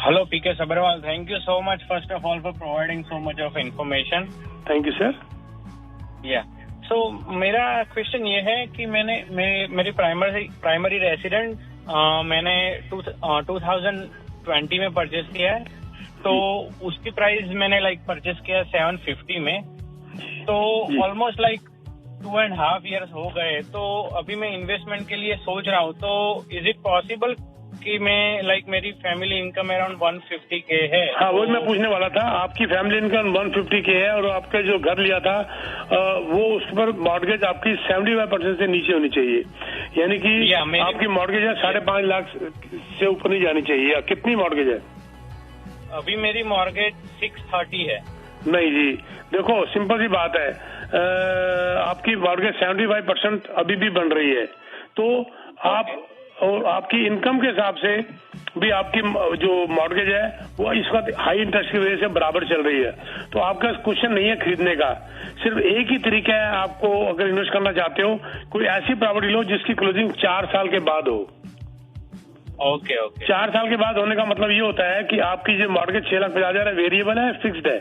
hello PK Sabharwal, thank you so much first of all for providing so much of information. Thank you sir. या सो मेरा क्वेश्चन ये है कि मेरी प्राइमरी रेसिडेंट मैंने 2020 में परचेज किया है, तो उसकी प्राइस मैंने परचेज किया 750 में, तो ऑलमोस्ट 2.5 years हो गए। तो अभी मैं इन्वेस्टमेंट के लिए सोच रहा हूँ, तो इज इट पॉसिबल कि मैं मेरी फैमिली इनकम अराउंड 150K है। हाँ, वही मैं पूछने वाला था। आपकी फैमिली इनकम 150K है और आपका जो घर लिया था वो उस पर मॉर्गेज आपकी 75% से नीचे होनी चाहिए, यानी कि आपकी मॉर्गेज है 5.5 लाख से ऊपर नहीं जानी चाहिए। कितनी मॉर्गेज है? अभी मेरी मॉर्गेज 630 है। नहीं जी, देखो सिंपल सी बात है, आपकी मॉर्गेज 75% अभी भी बन रही है, तो आप और आपकी इनकम के हिसाब से भी आपकी जो मॉर्गेज है वो इस वक्त हाई इंटरेस्ट की वजह से बराबर चल रही है। तो आपका क्वेश्चन नहीं है खरीदने का, सिर्फ एक ही तरीका है। आपको अगर इन्वेस्ट करना चाहते हो, कोई ऐसी प्रॉपर्टी लो जिसकी क्लोजिंग 4 साल के बाद हो। ओके। 4 साल के बाद होने का मतलब ये होता है कि आपकी जो मॉर्गेज 6,50,000 है, वेरिएबल है फिक्स्ड है?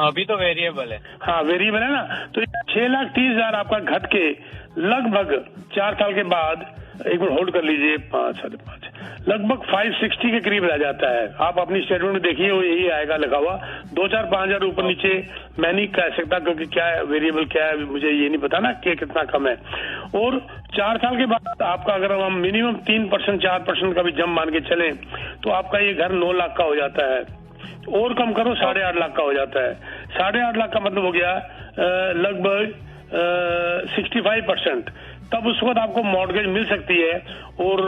अभी तो वेरिएबल है। हाँ, वेरिएबल है ना। तो 6,30,000 आपका घट के लगभग 4 साल के बाद, एक मिनट होल्ड कर लीजिए, 5, 5.5, लगभग 560 के करीब रह जाता है। आप अपनी स्टेटमेंट में देखिए, वो यही आएगा लिखा हुआ। 2-4 5,000 ऊपर नीचे मैं नहीं कह सकता, क्योंकि क्या है वेरिएबल क्या है मुझे ये नहीं पता ना कि कितना कम है। और 4 साल के बाद आपका अगर हम मिनिमम 3% 4% का भी जम मान के चले तो आपका ये घर 9 लाख का हो जाता है। और कम करो 8.5 लाख का हो जाता है। 8.5 लाख का मतलब हो गया लगभग 65%। तब उस वक्त आपको मॉर्गेज मिल सकती है, और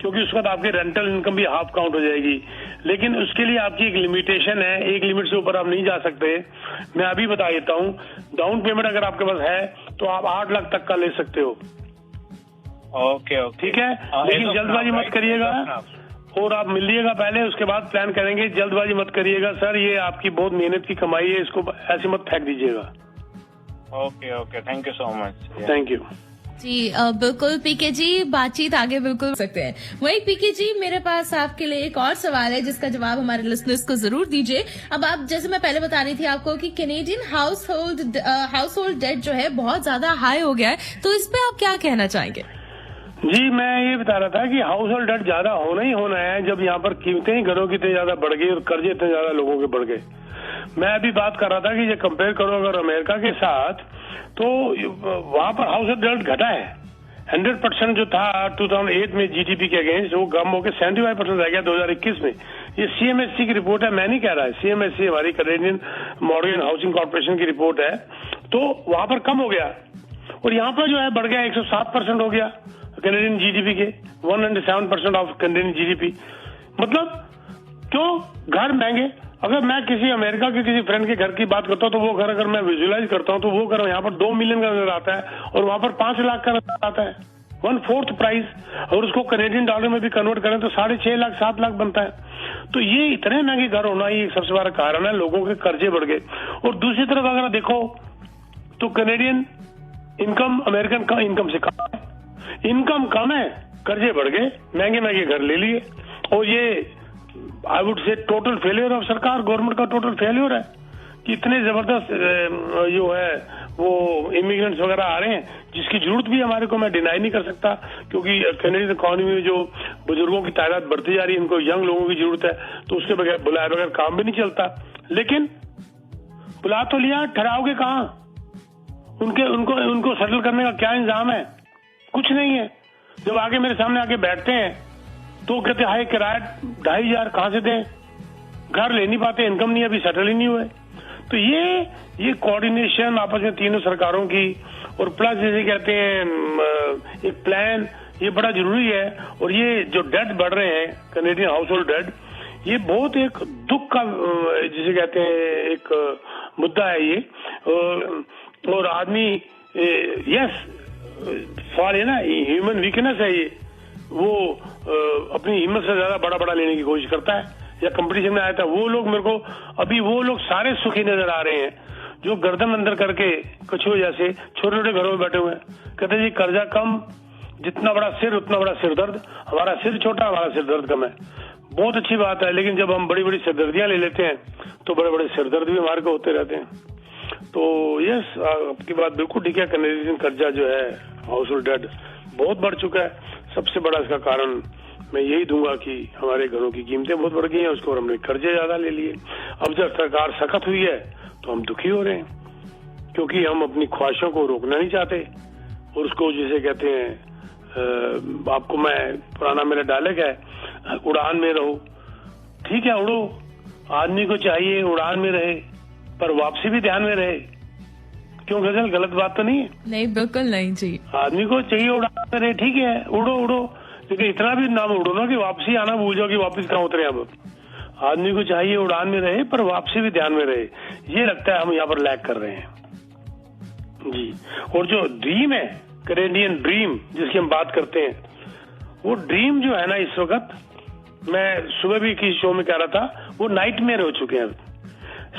क्योंकि उस वक्त आपकी रेंटल इनकम भी हाफ काउंट हो जाएगी। लेकिन उसके लिए आपकी एक लिमिटेशन है, एक लिमिट से ऊपर आप नहीं जा सकते। मैं अभी बता देता हूँ, डाउन पेमेंट अगर आपके पास है तो आप 8 लाख तक का ले सकते हो। ओके। ठीक है, लेकिन जल्दबाजी मत करिएगा और आप मिलिएगा पहले, उसके बाद प्लान करेंगे। जल्दबाजी मत करिएगा सर, ये आपकी बहुत मेहनत की कमाई है, इसको ऐसे मत फेंक दीजिएगा। Okay, thank you so much. Thank you जी। बिल्कुल पीके जी, बातचीत आगे बिल्कुल सकते हैं। वही पीके जी, मेरे पास आपके लिए एक और सवाल है जिसका जवाब हमारे लिसनर्स को जरूर दीजिए। अब आप, जैसे मैं पहले बता रही थी आपको कि कैनेडियन हाउस होल्ड डेट जो है बहुत ज्यादा हाई हो गया है, तो इस पे आप क्या कहना चाहेंगे? जी, मैं ये बता रहा था कि हाउस होल्ड डेट ज्यादा होना ही होना है जब यहाँ पर कीमतें घरों की इतनी ज्यादा बढ़ गई और कर्जे इतने ज्यादा लोगों के बढ़ गए। मैं अभी बात कर रहा था कि ये कंपेयर करो अगर अमेरिका के साथ, तो वहां पर हाउस होल्ड डेट घटा है। 100% जो था 2008 में जीडीपी के अगेंस्ट, वो कम होकर 75% रह गया 2021 में। ये सीएमएससी की रिपोर्ट है, मैं नहीं कह रहा है। सीएमएससी हमारी कैनेडियन मॉर्गेज हाउसिंग कॉर्पोरेशन की रिपोर्ट है। तो वहां पर कम हो गया और यहाँ पर जो है बढ़ गया, 107% हो गया कैनेडियन जीडीपी के, 107% ऑफ कैनेडियन जीडीपी। मतलब क्यों? घर महंगे। अगर मैं किसी अमेरिका के किसी फ्रेंड के घर की बात करता हूँ तो वो घर अगर मैं विजुअलाइज करता हूँ तो वो घर यहाँ पर 2 मिलियन का नजर आता है और वहां पर 5 लाख का नजर आता है, 1/4 प्राइस। और उसको कैनेडियन डॉलर में भी कन्वर्ट करें तो 6.5 लाख 7 लाख बनता है। तो ये इतने महंगे घर होना ही सबसे बड़ा कारण है, लोगों के कर्जे बढ़ गए। और दूसरी तरफ अगर देखो तो कैनेडियन इनकम अमेरिकन का इनकम से कम है, इनकम कम है, कर्जे बढ़ गए, महंगे घर ले लिए। और ये I would say total failure of सरकार, गवर्नमेंट का टोटल फेलियर है कि इतने जबरदस्त जो है वो इमिग्रेंट्स वगैरह आ रहे हैं, जिसकी जरूरत भी हमारे को मैं डिनाई नहीं कर सकता, क्योंकि कैनेडियन इकोनॉमी में जो बुजुर्गों की तादाद बढ़ती जा रही है, इनको यंग लोगों की जरूरत है, तो उसके बगैर बुलाए बगैर काम भी नहीं चलता। लेकिन बुला तो लिया, ठहराओगे कहाँ? उनको सेटल करने का क्या इंतजाम है? कुछ नहीं है। जब आगे मेरे सामने आके बैठते हैं तो कहते हाय किराया 2,500 कहाँ से दें, घर ले नहीं पाते, इनकम नहीं, अभी सेटल ही नहीं हुए। तो ये कोऑर्डिनेशन आपस में तीनों सरकारों की, और प्लस जैसे कहते हैं एक प्लान, ये बड़ा जरूरी है। और ये जो डेट बढ़ रहे हैं कैनेडियन हाउस होल्ड डेट, ये बहुत एक दुख का जिसे कहते हैं एक मुद्दा है ये। और आदमी यस फॉर है ना, ह्यूमन वीकनेस है ये, वो अपनी हिम्मत से ज्यादा बड़ा लेने की कोशिश करता है, या कंपटीशन में आया था। वो लोग मेरे को अभी वो लोग सारे सुखी नजर आ रहे हैं जो गर्दन अंदर करके कछुए जैसे छोटे छोटे घरों में बैठे हुए हैं। कहते जी कर्जा कम, जितना बड़ा सिर उतना बड़ा सिर दर्द, हमारा सिर छोटा हमारा सिर दर्द कम है। बहुत अच्छी बात है, लेकिन जब हम बड़ी बड़ी सिरदर्दियां ले लेते हैं तो बड़े बड़े सिरदर्द भी हमारे को होते रहते हैं। तो यस, आपकी बात बिल्कुल ठीक है। कैनेडियन कर्जा जो है हाउस होल्ड डेट बहुत बढ़ चुका है। सबसे बड़ा इसका कारण मैं यही दूंगा कि हमारे घरों की कीमतें बहुत बढ़ गई हैं, उसको हमने कर्जे ज्यादा ले लिए। अब जब सरकार सख्त हुई है तो हम दुखी हो रहे हैं, क्योंकि हम अपनी ख्वाहिशों को रोकना नहीं चाहते और उसको जिसे कहते हैं आपको मैं पुराना मेरा डायलॉग है, उड़ान में रहो, ठीक है उड़ो, आदमी को चाहिए उड़ान में रहे पर वापसी भी ध्यान में रहे। क्यों गजल, गलत बात तो नहीं है? नहीं, बिल्कुल नहीं जी। आदमी को चाहिए उड़ान में रहे, ठीक है उड़ो उड़ो, लेकिन इतना भी ना उड़ो ना कि वापसी आना भूल जाओ कि वापस कहाँ उतरे। अब आदमी को चाहिए उड़ान में रहे पर वापसी भी ध्यान में रहे। ये लगता है हम यहाँ पर लैग कर रहे हैं जी। और जो ड्रीम है, कैनेडियन ड्रीम जिसकी हम बात करते हैं, वो ड्रीम जो है ना इस वक्त, मैं सुबह भी किसी शो में कह रहा था, वो नाइटमेयर हो चुके हैं।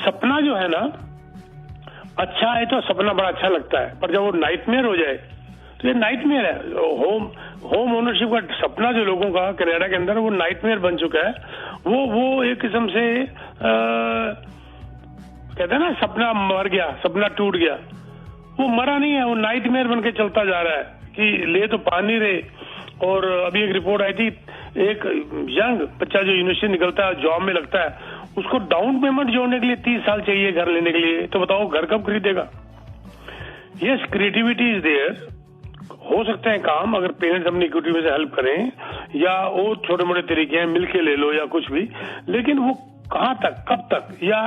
सपना जो है ना अच्छा है तो सपना बड़ा अच्छा लगता है, पर जब वो नाइटमेयर हो जाए तो ये नाइटमेयर है। होम ओनरशिप का सपना जो लोगों का कनाडा के अंदर, वो नाइटमेयर बन चुका है। वो एक किस्म से कहते हैं ना सपना मर गया, सपना टूट गया, वो मरा नहीं है, वो नाइटमेयर बन के चलता जा रहा है कि ले तो पानी रहे। और अभी एक रिपोर्ट आई थी, एक यंग बच्चा जो यूनिवर्सिटी निकलता है, जॉब में लगता है, उसको डाउन पेमेंट जोड़ने के लिए 30 साल चाहिए घर लेने के लिए। तो बताओ घर कब खरीदेगा? यस, क्रिएटिविटी इज देयर, हो सकते हैं काम अगर पेरेंट्स अपनी इक्विटी में से हेल्प करें, या और छोटे मोटे तरीके हैं, मिलके ले लो या कुछ भी, लेकिन वो कहाँ तक, कब तक, या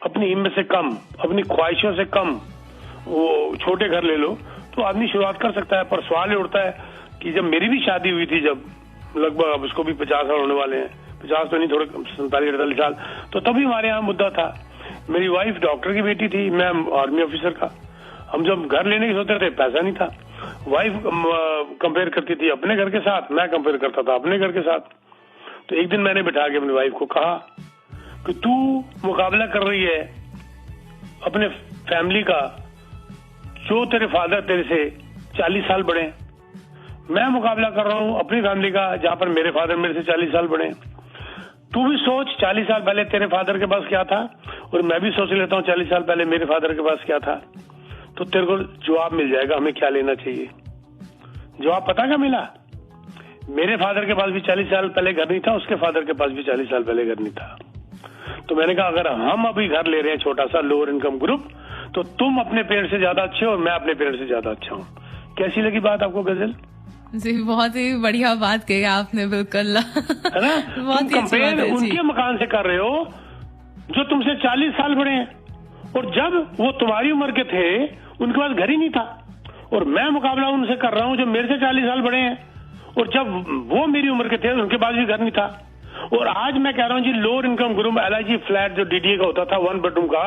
अपनी हिम्मत से कम, अपनी ख्वाहिशों से कम वो छोटे घर ले लो तो आदमी शुरुआत कर सकता है। पर सवाल ये उठता है कि जब मेरी भी शादी हुई थी, जब लगभग अब उसको भी 50 साल होने वाले हैं, 50 तो नहीं, थोड़े 47-48 साल, तो तभी हमारे यहाँ मुद्दा था। मेरी वाइफ डॉक्टर की बेटी थी, मैं आर्मी ऑफिसर का। हम जब घर लेने की सोचते थे, पैसा नहीं था। वाइफ कंपेयर करती थी अपने घर के साथ, मैं कंपेयर करता था अपने घर के साथ। तो एक दिन मैंने बिठा के अपनी वाइफ को कहा कि तू मुकाबला कर रही है अपने फैमिली का, जो तेरे फादर तेरे से 40 साल बड़े हैं, मैं मुकाबला कर रहा हूं अपनी फैमिली का जहां पर मेरे फादर मेरे से 40 साल बड़े हैं। तू भी सोच 40 साल पहले तेरे फादर के पास क्या था, और मैं भी सोच लेता हूँ 40 साल पहले मेरे फादर के पास क्या था, तो तेरे को जवाब मिल जाएगा हमें क्या लेना चाहिए। जवाब पता क्या मिला? मेरे फादर के पास भी 40 साल पहले घर नहीं था, उसके फादर के पास भी 40 साल पहले घर नहीं था। तो मैंने कहा अगर हम अभी घर ले रहे हैं छोटा सा लोअर इनकम ग्रुप, तो तुम अपने पेरेंट्स से ज्यादा अच्छे हो और मैं अपने पेरेंट्स से ज्यादा अच्छा हूँ। कैसी लगी बात आपको गजल? जी बहुत ही बढ़िया बात कही आपने, बिल्कुल है ना। तुम कंपेयर उनके मकान से कर रहे हो जो तुमसे 40 साल बड़े हैं, और जब वो तुम्हारी उम्र के थे उनके पास घर ही नहीं था, और मैं मुकाबला उनसे कर रहा हूँ जो मेरे से 40 साल बड़े हैं, और जब वो मेरी उम्र के थे उनके पास भी घर नहीं था। और आज मैं कह रहा हूँ जी lower income group LIG flat जो DDA का होता था 1 बेडरूम का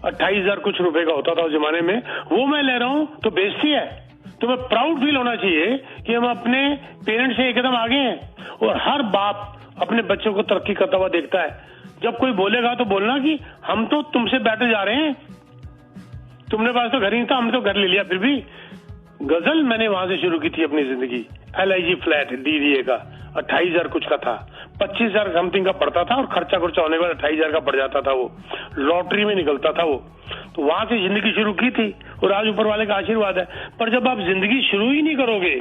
28,000 कुछ रुपए का होता था उस जमाने में, वो मैं ले रहा हूँ तो बेइज्जती है। तुम्हें प्राउड फील होना चाहिए कि हम अपने पेरेंट्स से एकदम आगे हैं। और हर बाप अपने बच्चों को तरक्की करता हुआ देखता है। जब कोई बोलेगा तो बोलना कि हम तो तुमसे बेटर जा रहे हैं, तुमने पास तो घर ही था, हमने तो घर ले लिया। फिर भी गजल मैंने वहां से शुरू की थी अपनी जिंदगी। LIG फ्लैट DDA का 28,000 कुछ का था, 25,000 समथिंग का पड़ता था, और खर्चा होने के बाद 28,000 का पड़ जाता था। वो लॉटरी में निकलता था वो। तो वहां से जिंदगी शुरू की थी, और आज ऊपर वाले का आशीर्वाद है। पर जब आप जिंदगी शुरू ही नहीं करोगे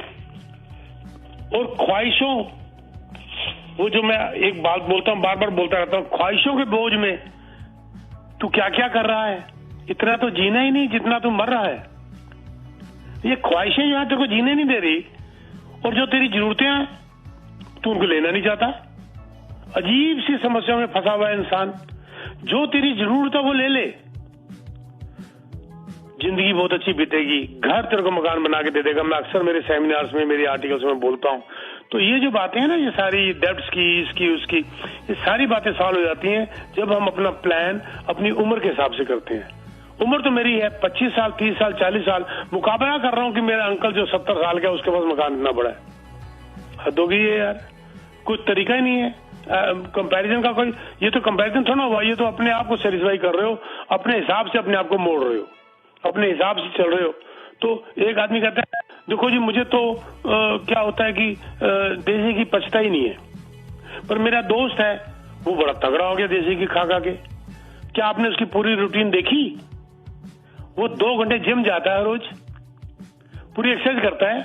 और ख्वाहिशों, वो जो मैं एक बात बोलता हूँ, बार बार बोलता रहता हूँ, ख्वाहिशों के बोझ में तू क्या क्या कर रहा है, इतना तो जीना ही नहीं जितना तू मर रहा है। ये ख्वाहिशें जो है तेरे को जीने नहीं दे रही, और जो तेरी जरूरतें हैं तू उनको लेना नहीं चाहता। अजीब सी समस्या में फंसा हुआ है इंसान। जो तेरी जरूरत है वो ले ले, जिंदगी बहुत अच्छी बीतेगी। घर तेरे को मकान बना के दे देगा। मैं अक्सर मेरे सेमिनार्स में, मेरे आर्टिकल्स में बोलता हूँ। तो ये जो बातें हैं ना, ये सारी डेब्ट्स की, इसकी उसकी, ये सारी बातें सॉल्व हो जाती हैं जब हम अपना प्लान अपनी उम्र के हिसाब से करते हैं। उम्र तो मेरी है 25 साल, 30 साल, 40 साल। मुकाबला कर रहा हूँ कि मेरा अंकल जो 70 साल का है उसके पास मकान इतना बड़ा है। हद हो गई है यार, कुछ तरीका ही नहीं है कंपैरिजन का। कोई ये तो कंपैरिजन थोड़ा हुआ, ये तो अपने आप को सेटिस्फाई कर रहे हो, अपने हिसाब से अपने आप को मोड़ रहे हो, अपने हिसाब से चल रहे हो। तो एक आदमी कहता है देखो जी मुझे तो क्या होता है कि देसी घी पचता ही नहीं है, पर मेरा दोस्त है वो बड़ा तगड़ा हो गया देसी घी खा के। क्या आपने उसकी पूरी रूटीन देखी? वो 2 घंटे जिम जाता है रोज, पूरी एक्सरसाइज करता है,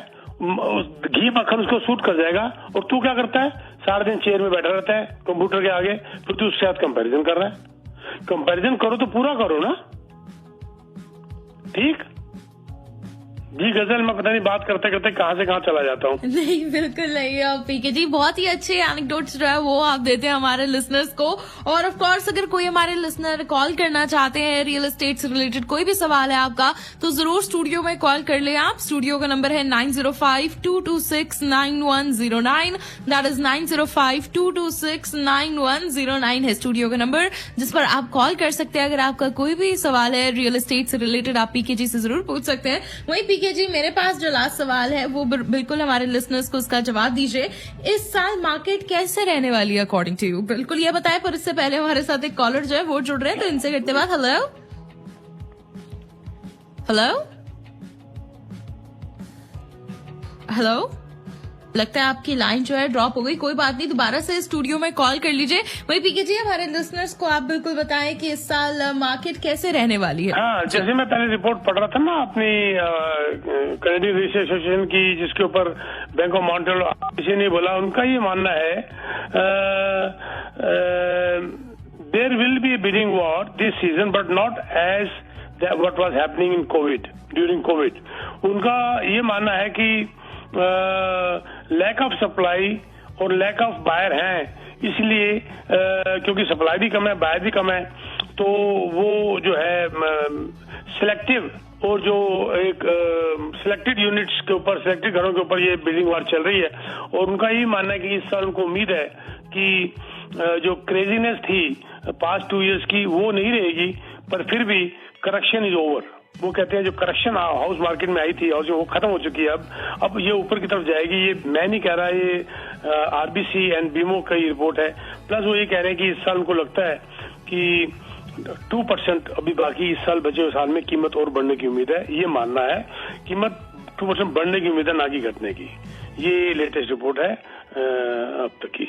घी मक्खन उसको सूट कर जाएगा। और तू क्या करता है? सारा दिन चेयर में बैठा रहता है कंप्यूटर के आगे, फिर तू उसके साथ कंपैरिजन कर रहा है। कंपैरिजन करो तो पूरा करो ना, ठीक? जी गजल, मैं पता नहीं बात करते करते कहाँ से कहाँ चला जाता हूँ। नहीं बिल्कुल नहीं पीके जी, बहुत ही अच्छे एनेक्डोट्स जो है वो आप देते हैं हमारे लिसनर्स को। और ऑफ कोर्स अगर कोई हमारे लिसनर कॉल करना चाहते हैं रियल एस्टेट से रिलेटेड कोई भी सवाल है आपका, तो जरूर स्टूडियो में कॉल कर ले आप। स्टूडियो का नंबर है 9052269109, दैट इज 9052269109 है स्टूडियो का नंबर, जिस पर आप कॉल कर सकते हैं। अगर आपका कोई भी सवाल है रियल एस्टेट से रिलेटेड, आप पीके जी से जरूर पूछ सकते हैं। वहीं पीके जी, मेरे पास जो लास्ट सवाल है वो बिल्कुल हमारे लिसनर्स को उसका जवाब दीजिए। इस साल मार्केट कैसे रहने वाली है अकॉर्डिंग टू यू? बिल्कुल ये बताएं, पर इससे पहले हमारे साथ एक कॉलर जो है वो जुड़ रहे हैं, तो इनसे करते बात। हेलो हेलो हेलो, लगता है आपकी लाइन जो है ड्रॉप हो गई। कोई बात नहीं, दोबारा से स्टूडियो में कॉल कर लीजिए। वही पीके जी, हमारे लिसनर्स को आप बिल्कुल बताएं कि इस साल मार्केट कैसे रहने वाली है। हाँ, जैसे मैं पहले रिपोर्ट पढ़ रहा था ना अपनी कैनेडियन रिसर्च एसोसिएशन की, जिसके ऊपर बैंक ऑफ मॉन्ट्रियल किसी ने बोला, उनका ये मानना है there will be bidding war this season but not as what was happening in COVID, during COVID. उनका ये मानना है कि लैक ऑफ सप्लाई और लैक ऑफ बायर हैं, इसलिए क्योंकि सप्लाई भी कम है, बायर भी कम है, तो वो जो है सिलेक्टिव और जो एक सिलेक्टेड यूनिट्स के ऊपर, सिलेक्टेड घरों के ऊपर ये बिल्डिंग वार चल रही है। और उनका ये मानना है कि इस साल उनको उम्मीद है कि जो क्रेजीनेस थी पास्ट 2 इयर्स की वो नहीं रहेगी, पर फिर भी करेक्शन इज ओवर। वो कहते हैं जो करेक्शन हाउस मार्केट में आई थी और जो वो खत्म हो चुकी है, अब ये ऊपर की तरफ जाएगी। ये मैं नहीं कह रहा, ये आरबीसी एंड बीमो का ही रिपोर्ट है। प्लस वो ये कह रहे हैं कि इस साल उनको लगता है कि 2% अभी बाकी इस साल बचे हुए साल में कीमत और बढ़ने की उम्मीद है। ये मानना है कीमत 2% बढ़ने की उम्मीद है, ना कि घटने की। ये लेटेस्ट रिपोर्ट है अब तक की।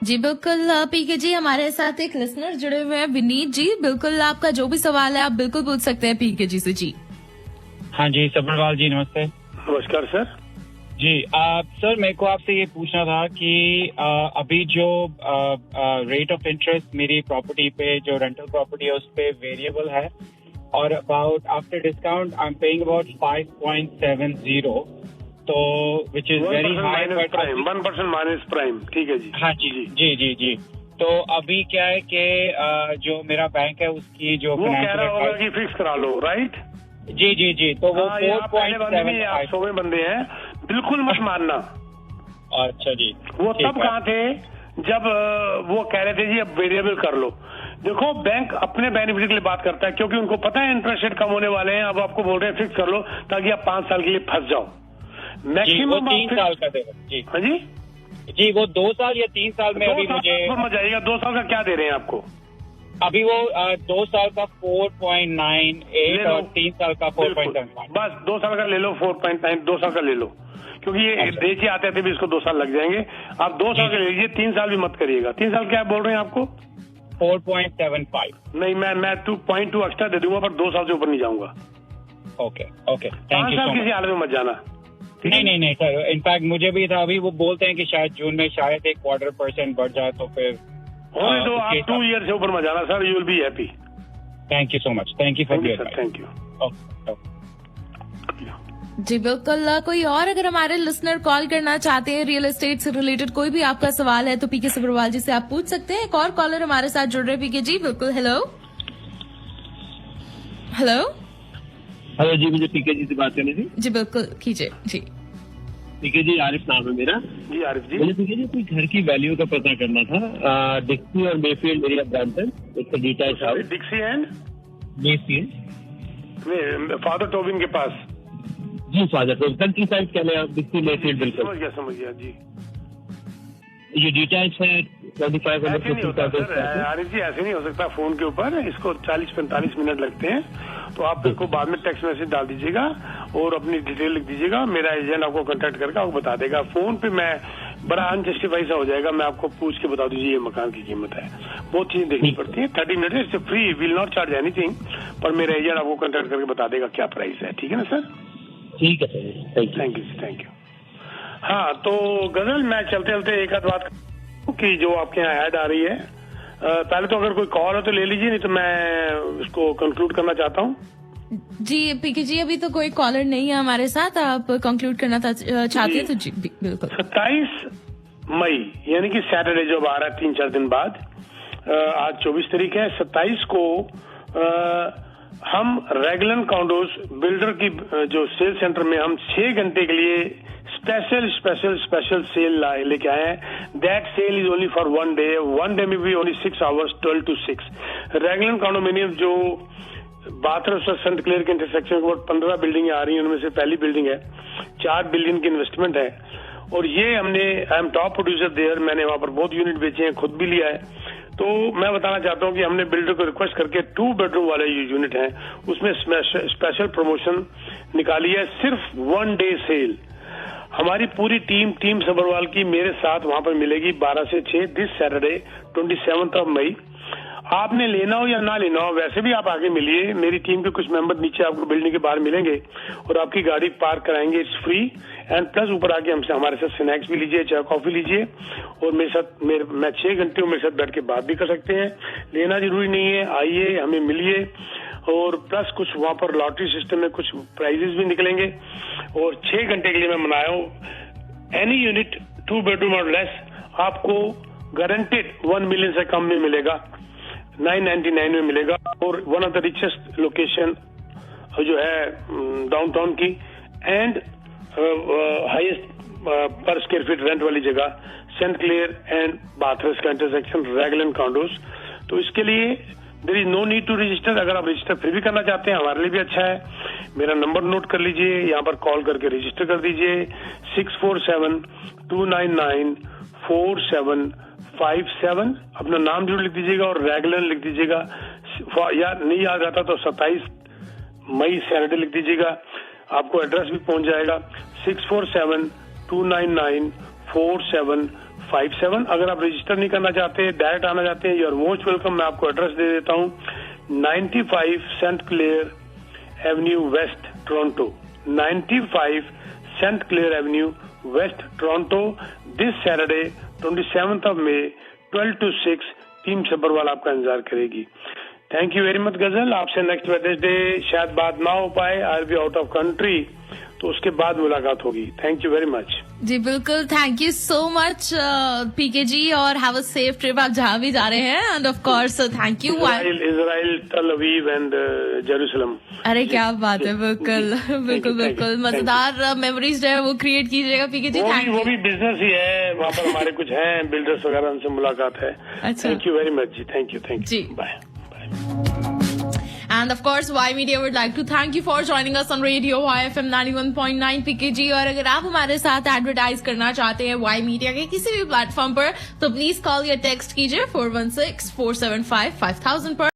जी बिल्कुल पीके जी, हमारे साथ एक लिसनर जुड़े हुए हैं, विनीत जी। बिल्कुल आपका जो भी सवाल है आप बिल्कुल पूछ सकते हैं पीके जी से। जी हाँ जी, सब्रवाल जी नमस्ते। नमस्कार सर जी। सर मेरे को आपसे ये पूछना था कि अभी जो रेट ऑफ इंटरेस्ट मेरी प्रॉपर्टी पे, जो रेंटल प्रॉपर्टी है, उस पे वेरिएबल है, और about after discount I am paying about 5.70, तो which is very high. 1% minus prime, ठीक है जी। हाँ जी जी जी जी। तो अभी क्या है कि जो मेरा बैंक है उसकी जो वो कह रहा होगा कि फिक्स करा लो, राइट? जी जी जी। तो वो 4.7 आप 100 बंदे हैं, बिल्कुल मत मानना। अच्छा जी। वो तब कहाँ थे जब वो कह रहे थे जी अब वेरिएबल कर लो। देखो बैंक अपने बेनिफिट के लिए बात करता है, क्योंकि उनको पता है इंटरेस्ट रेट कम होने वाले हैं। अब आपको बोल रहे हैं फिक्स कर लो ताकि आप 5 साल के लिए फंस जाओ। मैक्सिमम 3 साल का देगा जी। हाँ जी जी, वो 2 साल या 3 साल में अभी मुझे मत जाइएगा। 2 साल का क्या दे रहे हैं आपको? अभी वो 2 साल का 4.98 और 3 साल का 4.75। बस 2 साल का ले लो, 4.9 2 साल का ले लो, क्योंकि ये देखिए आते थे भी इसको 2 साल लग जाएंगे। आप 2 साल का ले लीजिए, 3 साल भी मत करिएगा। 3 साल क्या बोल रहे हैं आपको? 4.75। नहीं, मैं 2.2 एक्स्ट्रा दे दूंगा, पर 2 साल से ऊपर नहीं जाऊंगा। Okay okay, thank you. किसी हालत में मत जाना। नहीं सर, इनफैक्ट मुझे भी था, अभी वो बोलते हैं कि शायद जून में शायद 1/4% बढ़ जाए, तो फिर होने दो। आप 2 ईयर से ऊपर मत जाना sir, you will be happy. Thank you so much. Thank you for your sir, thank you. जी बिल्कुल। कोई और अगर हमारे लिसनर कॉल करना चाहते हैं रियल एस्टेट से रिलेटेड कोई भी आपका सवाल है, तो पीके सब्रवाल जी से आप पूछ सकते हैं। एक और कॉलर हमारे साथ जुड़ रहे हैं पीके जी। बिल्कुल। हेलो हेलो हेलो जी, मुझे पीके जी से बात करनी थी। जी बिल्कुल कीजिए। जी पीके जी, आरिफ नाम है मेरा। जी आरिफ जी, मुझे पीके जी कोई घर की वैल्यू का पता करना था। डिक्सी और मेफील्ड एरिया ब्रांटन, इसका detach house. Dixie and Mayfield, father Tobin के पास। जी फादर टोबिन, कंट्री साइड क्या है आप? डिक्सी मेफील्ड, बिल्कुल समझ गया जी। ये डिटैच है 2500। आरिफ जी ऐसे नहीं हो सकता फोन के ऊपर, इसको 40-45 मिनट लगते हैं। तो आप मेरे को बाद में टेक्स्ट मैसेज डाल दीजिएगा और अपनी डिटेल लिख दीजिएगा, मेरा एजेंट आपको कांटेक्ट करके आपको बता देगा। फोन पे मैं बड़ा अनजस्टिफाई सा हो जाएगा, मैं आपको पूछ के बता दीजिए ये मकान की कीमत है। बहुत चीजें देखनी पड़ती है। 30 minute it's free, will not charge anything, पर मेरा एजेंट आपको कांटेक्ट करके बता देगा क्या प्राइस है। ठीक है ना सर? ठीक है सर, थैंक यू। हाँ, तो गजल मैं चलते चलते एक आध बात कि जो आपके यहाँ ऐड आ रही है, पहले तो अगर कोई कॉल हो तो ले लीजिए, नहीं तो मैं इसको कंक्लूड करना चाहता हूँ। जी पीके जी, अभी तो कोई कॉलर नहीं है हमारे साथ, आप कंक्लूड करना चाहते हैं तो जी बिल्कुल। 27 मई यानी कि सैटरडे जो आ रहा है 3-4 दिन बाद, आज 24 तारीख है, 27 को हम रेगुलर कॉन्डोज बिल्डर की जो सेल सेंटर में हम 6 घंटे के लिए स्पेशल सेल लेके आए हैं। That sale is only for 1 day. 1 day में भी only 6 hours 12 to 6। Regular condominium जो बाथरूम सेंट क्लेयर के इंटरसेक्शन के बाद 15 बिल्डिंगें आ रही हैं, उनमें से पहली बिल्डिंग है, 4 बिलियन की इन्वेस्टमेंट है। और ये हमने, I am top producer there, मैंने वहां पर बहुत यूनिट बेचे हैं, खुद भी लिया है। तो मैं बताना चाहता हूं कि हमने बिल्डर को रिक्वेस्ट करके 2 बेडरूम वाले यूनिट हैं उसमें स्पेशल प्रमोशन निकाली है, सिर्फ 1 डे सेल। हमारी पूरी टीम सबरवाल की मेरे साथ वहां पर मिलेगी 12 से 6 दिस सैटरडे 27 मई। आपने लेना हो या ना लेना हो, वैसे भी आप आगे मिलिए, मेरी टीम के कुछ मेंबर नीचे आपको बिल्डिंग के बाहर मिलेंगे और आपकी गाड़ी पार्क कराएंगे, इट्स फ्री। एंड प्लस ऊपर आके हमसे हमारे साथ स्नैक्स भी लीजिए, चाय कॉफी लीजिए, और मेरे साथ मैं 6 घंटे मेरे साथ बैठ के बात भी कर सकते हैं। लेना जरूरी नहीं है, आइए हमें मिलिए। और प्लस कुछ वहां पर लॉटरी सिस्टम में कुछ प्राइजेस भी निकलेंगे। और 6 घंटे के लिए मैं मनाया हूँ। एनी यूनिट 2 बेडरूम और लेस आपको गारंटेड 1 मिलियन से कम में मिलेगा, 999 में मिलेगा। और one of the richest location जो है डाउनटाउन की, एंड हाईएस्ट पर स्क्वायर फीट रेंट वाली जगह, सेंट क्लेयर एंड बाथरस का इंटरसेक्शन, रेगुलर कॉन्डोज। तो इसके लिए there is no need to register. अगर आप रजिस्टर फिर भी करना चाहते हैं, हमारे लिए भी अच्छा है। मेरा नंबर नोट कर लीजिए, यहाँ पर कॉल करके रजिस्टर कर दीजिए, 647-299-4757। अपना नाम जरूर लिख दीजिएगा और रेगुलर लिख दीजिएगा, या नहीं याद आता तो 27 मई सैटरडे लिख दीजिएगा, आपको एड्रेस भी पहुंच जाएगा। 647-299-4757। अगर आप रजिस्टर नहीं करना चाहते, डायरेक्ट आना चाहते हैं, यू आर मोस्ट वेलकम। मैं आपको एड्रेस दे देता हूँ, 95 Saint Clair Avenue West Toronto, 95 Saint Clair Avenue West Toronto. This Saturday 27 मई 12 to 6 टीम सबरवाल आपका इंतजार करेगी। थैंक यू वेरी मच गजल। आपसे नेक्स्ट वेडनेसडे शायद बात ना हो पाए, I will be out of country, तो उसके बाद मुलाकात होगी। Thank you very much. जी बिल्कुल, thank you so much PK ji, और हैव अ सेफ ट्रिप आप जहां भी जा रहे हैं। End of course thank you. Israel, Tel Aviv and Jerusalem. अरे क्या बात है, बिल्कुल बिल्कुल मजेदार मेमोरीज जो है वो क्रिएट कीजिएगा पीके जी। Thank you. वो भी बिजनेस ही है, वहाँ पर हमारे कुछ हैं बिल्डर्स वगैरह, उनसे मुलाकात है। थैंक यू वेरी मच जी, थैंक यू जी, bye. And of course, Y Media would like to thank you for joining us on Radio YFM 91.9 PKG। और अगर आप हमारे साथ एडवर्टाइज करना चाहते हैं Y Media के किसी भी प्लेटफॉर्म पर, तो प्लीज कॉल या टेक्स्ट कीजिए 416-475-5000 पर।